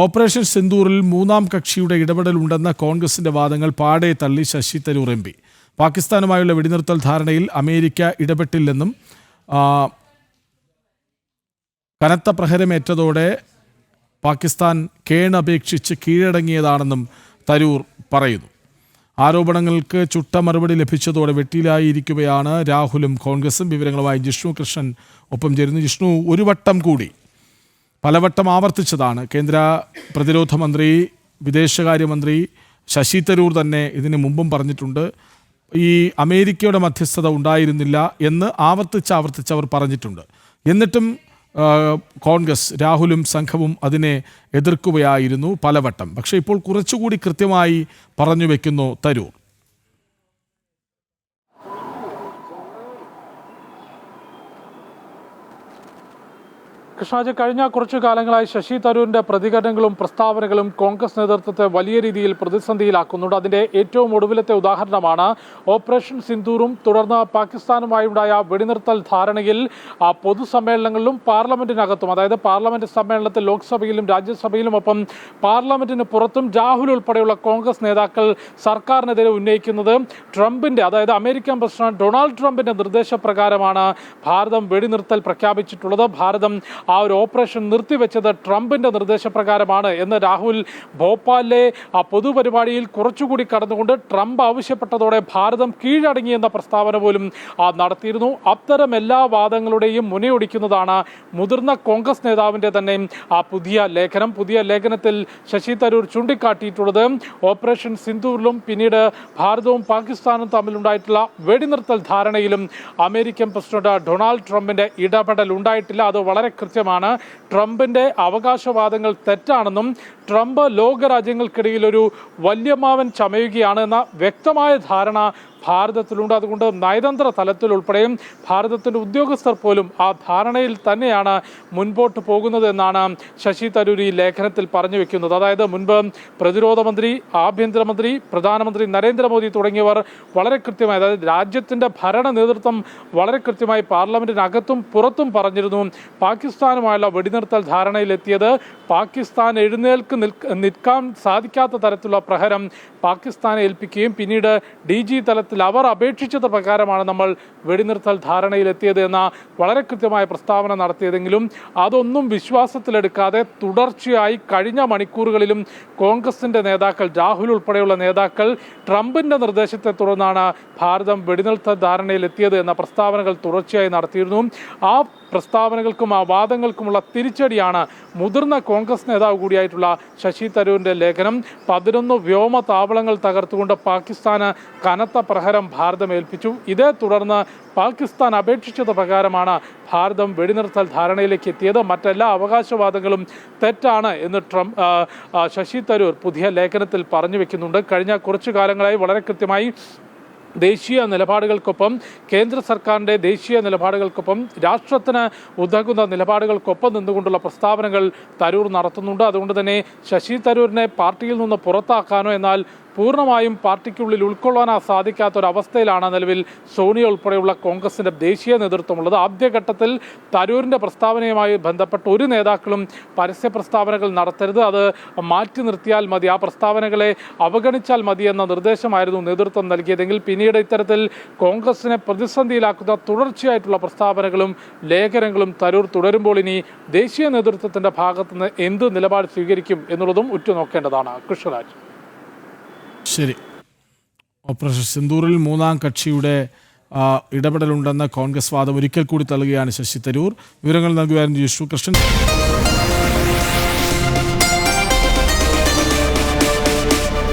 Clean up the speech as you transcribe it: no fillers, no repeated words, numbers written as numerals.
Operation സിന്ദൂറിൽ മൂന്നാം കക്ഷിയുടെ ഇടപെടലുണ്ടെന്ന കോൺഗ്രസിന്റെ വാദങ്ങൾ പാടെ തള്ളി ശശി തരൂർ എം പി. പാകിസ്ഥാനുമായുള്ള വെടിനിർത്തൽ ധാരണയിൽ അമേരിക്ക ഇടപെട്ടില്ലെന്നും കനത്ത പ്രഹരമേറ്റതോടെ പാകിസ്ഥാൻ കേണപേക്ഷിച്ച് കീഴടങ്ങിയതാണെന്നും തരൂർ പറയുന്നു. ആരോപണങ്ങൾക്ക് ചുട്ട മറുപടി ലഭിച്ചതോടെ വെട്ടിയിലായിരിക്കുകയാണ് രാഹുലും കോൺഗ്രസും. വിവരങ്ങളുമായി ജിഷ്ണു കൃഷ്ണൻ ഒപ്പം ചേരുന്നു. ജിഷ്ണു, ഒരു വട്ടം കൂടി പലവട്ടം ആവർത്തിച്ചതാണ് കേന്ദ്ര പ്രതിരോധ മന്ത്രി, വിദേശകാര്യമന്ത്രി ശശി തരൂർ തന്നെ ഇതിനു മുമ്പും പറഞ്ഞിട്ടുണ്ട്. ഈ അമേരിക്കയുടെ മധ്യസ്ഥത ഉണ്ടായിരുന്നില്ല എന്ന് ആവർത്തിച്ച് അവർ പറഞ്ഞിട്ടുണ്ട്. എന്നിട്ടും കോൺഗ്രസ്, രാഹുലും സംഘവും അതിനെ എതിർക്കുകയായിരുന്നു പലവട്ടം. പക്ഷേ ഇപ്പോൾ കുറച്ചുകൂടി കൃത്യമായി പറഞ്ഞു വെക്കുന്നു തരൂർ. കൃഷ്ണാജി, കഴിഞ്ഞ കുറച്ചു കാലങ്ങളായി ശശി തരൂരിന്റെ പ്രതികരണങ്ങളും പ്രസ്താവനകളും കോൺഗ്രസ് നേതൃത്വത്തെ വലിയ രീതിയിൽ പ്രതിസന്ധിയിലാക്കുന്നുണ്ട്. അതിന്റെ ഏറ്റവും ഒടുവിലത്തെ ഉദാഹരണമാണ് ഓപ്പറേഷൻ സിന്ദൂറും തുടർന്ന് പാകിസ്ഥാനുമായുണ്ടായ വെടിനിർത്തൽ ധാരണയിൽ പൊതുസമ്മേളനങ്ങളിലും പാർലമെന്റിനകത്തും, അതായത് പാർലമെന്റ് സമ്മേളനത്തിൽ ലോക്സഭയിലും രാജ്യസഭയിലും ഒപ്പം പാർലമെന്റിന് പുറത്തും രാഹുൽ ഉൾപ്പെടെയുള്ള കോൺഗ്രസ് നേതാക്കൾ സർക്കാരിനെതിരെ ഉന്നയിക്കുന്നത് ട്രംപിന്റെ, അതായത് അമേരിക്കൻ പ്രസിഡന്റ് ഡൊണാൾഡ് ട്രംപിന്റെ നിർദ്ദേശപ്രകാരമാണ് ഭാരതം വെടിനിർത്തൽ പ്രഖ്യാപിച്ചിട്ടുള്ളത്. ഭാരതം ആ ഒരു ഓപ്പറേഷൻ നിർത്തിവെച്ചത് ട്രംപിന്റെ നിർദ്ദേശപ്രകാരമാണ് എന്ന് രാഹുൽ ഭോപ്പാലിലെ ആ പൊതുപരിപാടിയിൽ കുറച്ചുകൂടി കടന്നുകൊണ്ട് ട്രംപ് ആവശ്യപ്പെട്ടതോടെ ഭാരതം കീഴടങ്ങിയെന്ന പ്രസ്താവന പോലും നടത്തിയിരുന്നു. അത്തരം എല്ലാ വാദങ്ങളുടെയും മുനയൊടിക്കുന്നതാണ് മുതിർന്ന കോൺഗ്രസ് നേതാവിന്റെ തന്നെ ആ പുതിയ ലേഖനം. പുതിയ ലേഖനത്തിൽ ശശി തരൂർ ചൂണ്ടിക്കാട്ടിയിട്ടുള്ളത് ഓപ്പറേഷൻ സിന്ദൂറിലും പിന്നീട് ഭാരതവും പാകിസ്ഥാനും തമ്മിലുണ്ടായിട്ടുള്ള വെടിനിർത്തൽ ധാരണയിലും അമേരിക്കൻ പ്രസിഡന്റ് ഡൊണാൾഡ് ട്രംപിന്റെ ഇടപെടൽ ഉണ്ടായിട്ടില്ല. അത് വളരെ കൃത്യമാണ്. ട്രംപിന്റെ അവകാശവാദങ്ങൾ തെറ്റാണെന്നും ട്രംപ് ലോകരാജ്യങ്ങൾക്കിടയിൽ ഒരു വല്യമാവൻ ചമയുകയാണ് എന്ന വ്യക്തമായ ധാരണ ഭാരതത്തിലുണ്ട്. അതുകൊണ്ട് നയതന്ത്ര തലത്തിൽ ഉൾപ്പെടെയും ഭാരതത്തിൻ്റെ ഉദ്യോഗസ്ഥർ പോലും ആ ധാരണയിൽ തന്നെയാണ് മുൻപോട്ട് പോകുന്നത് എന്നാണ് ശശി തരൂർ ഈ ലേഖനത്തിൽ പറഞ്ഞു വെക്കുന്നത്. അതായത് മുൻപ് പ്രതിരോധ മന്ത്രി, ആഭ്യന്തരമന്ത്രി, പ്രധാനമന്ത്രി നരേന്ദ്രമോദി തുടങ്ങിയവർ വളരെ കൃത്യമായി, അതായത് രാജ്യത്തിൻ്റെ ഭരണ നേതൃത്വം വളരെ കൃത്യമായി പാർലമെന്റിനകത്തും പുറത്തും പറഞ്ഞിരുന്നു പാകിസ്ഥാനുമായുള്ള വെടിനിർത്തൽ ധാരണയിലെത്തിയത് പാകിസ്ഥാൻ നിൽക്കാൻ സാധിക്കാത്ത തരത്തിലുള്ള പ്രഹരം പാകിസ്ഥാനെ ഏൽപ്പിക്കുകയും പിന്നീട് DG തലത്തിൽ അവർ അപേക്ഷിച്ചത് പ്രകാരമാണ് നമ്മൾ വെടിനിർത്തൽ ധാരണയിലെത്തിയത് എന്ന വളരെ കൃത്യമായ പ്രസ്താവന നടത്തിയതെങ്കിലും അതൊന്നും വിശ്വാസത്തിലെടുക്കാതെ തുടർച്ചയായി കഴിഞ്ഞ മണിക്കൂറുകളിലും കോൺഗ്രസിന്റെ നേതാക്കൾ, രാഹുൽ ഉൾപ്പെടെയുള്ള നേതാക്കൾ ട്രംപിന്റെ നിർദ്ദേശത്തെ തുടർന്നാണ് ഭാരതം വെടിനിർത്തൽ ധാരണയിലെത്തിയത് എന്ന പ്രസ്താവനകൾ തുടർച്ചയായി നടത്തിയിരുന്നു. ആ പ്രസ്താവനകൾക്കും ആ വാദങ്ങൾക്കുമുള്ള തിരിച്ചടിയാണ് മുതിർന്ന കോൺഗ്രസ് നേതാവ് കൂടിയായിട്ടുള്ള ശശി തരൂരിന്റെ ലേഖനം. 11 വ്യോമ താവളങ്ങൾ തകർത്തുകൊണ്ട് പാകിസ്ഥാന് കനത്ത പ്രഹരം ഭാരതം ഏൽപ്പിച്ചു. ഇതേ തുടർന്ന് പാകിസ്ഥാൻ അപേക്ഷിച്ചത് പ്രകാരമാണ് ഭാരതം വെടിനിർത്തൽ ധാരണയിലേക്ക് എത്തിയത്. മറ്റെല്ലാ അവകാശവാദങ്ങളും തെറ്റാണ് എന്ന് ശശി തരൂർ പുതിയ ലേഖനത്തിൽ പറഞ്ഞു വെക്കുന്നുണ്ട്. കഴിഞ്ഞ കുറച്ചു കാലങ്ങളായി വളരെ കൃത്യമായി ദേശീയ നിലപാടുകൾക്കൊപ്പം, കേന്ദ്ര സർക്കാരിൻ്റെ ദേശീയ നിലപാടുകൾക്കൊപ്പം, രാഷ്ട്രത്തിന് ഉതകുന്ന നിലപാടുകൾക്കൊപ്പം നിന്നുകൊണ്ടുള്ള പ്രസ്താവനകൾ തരൂർ നടത്തുന്നുണ്ട്. അതുകൊണ്ട് തന്നെ ശശി തരൂരിനെ പാർട്ടിയിൽ നിന്ന് പുറത്താക്കാനോ എന്നാൽ പൂർണ്ണമായും പാർട്ടിക്കുള്ളിൽ ഉൾക്കൊള്ളാനോ സാധിക്കാത്തൊരവസ്ഥയിലാണ് നിലവിൽ സോണിയ ഉൾപ്പെടെയുള്ള കോൺഗ്രസിൻ്റെ ദേശീയ നേതൃത്വമുള്ളത്. ആദ്യഘട്ടത്തിൽ തരൂരിൻ്റെ പ്രസ്താവനയുമായി ബന്ധപ്പെട്ട് ഒരു നേതാക്കളും പരസ്യ പ്രസ്താവനകൾ നടത്തരുത്, അത് മാറ്റി നിർത്തിയാൽ മതി, ആ പ്രസ്താവനകളെ അവഗണിച്ചാൽ മതി എന്ന നിർദ്ദേശമായിരുന്നു നേതൃത്വം നൽകിയതെങ്കിൽ പിന്നീട് ഇത്തരത്തിൽ കോൺഗ്രസിനെ പ്രതിസന്ധിയിലാക്കുന്ന തുടർച്ചയായിട്ടുള്ള പ്രസ്താവനകളും ലേഖനങ്ങളും തരൂർ തുടരുമ്പോൾ ഇനി ദേശീയ നേതൃത്വത്തിൻ്റെ ഭാഗത്തുനിന്ന് എന്ത് നിലപാട് സ്വീകരിക്കും എന്നുള്ളതും ഉറ്റുനോക്കേണ്ടതാണ്. കൃഷ്ണരാജ്. ശരി. ഓപ്പറേഷൻ സിന്ദൂറിൽ മൂന്നാം കക്ഷിയുടെ ഇടപെടലുണ്ടെന്ന കോൺഗ്രസ് വാദം ഒരിക്കൽ കൂടി തള്ളുകയാണ് ശശി തരൂർ. വിവരങ്ങൾ നൽകുകയായിരുന്നു ജിഷ്ണു കൃഷ്ണൻ.